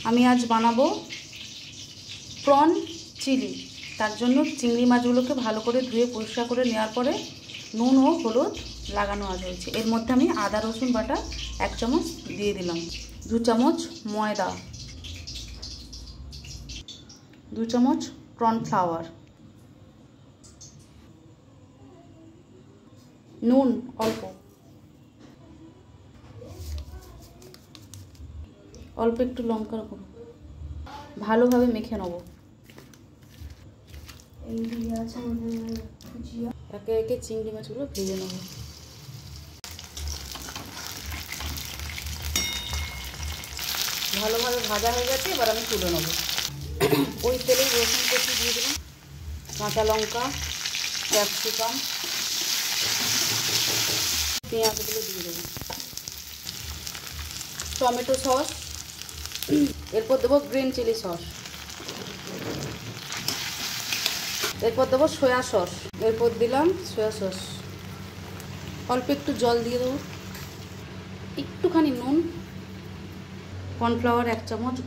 আমি আজ বানাবো প্রন চিলি। তার জন্য চিংড়ি মাছগুলোকে ভালো করে ধুয়ে পরিষ্কার করে নেওয়ার পরে নুন ও হলুদ লাগানো রয়েছে। এর মধ্যে আমি আদা রসুন বাটা 1 চামচ দিয়ে দিলাম, 2 চামচ ময়দা, 2 চামচ কর্নফ্লাওয়ার, নুন অল্প, অল্প একটু লঙ্কার গুঁড়ো, ভালোভাবে মেখে নেব। একে একে চিংড়ি মাছগুলো ভেজে নেব। ভালোভাবে ভাজা হয়ে গেছে, এবার আমি তুলে নেব। ওই তেলেই রসুন কুচি দিয়ে দিলাম, কাঁচা লঙ্কা, ক্যাপসিকাম, পেঁয়াজগুলো দিয়ে দেবো, টমেটো সস, এরপর দেবো গ্রিন চিলি সস, এরপর দেবো সয়া সস, এরপর দিলাম সয়া সস, অল্প একটু জল দিয়ে দেবো, একটুখানি নুন, কর্নফ্লাওয়ার 1 চামচ,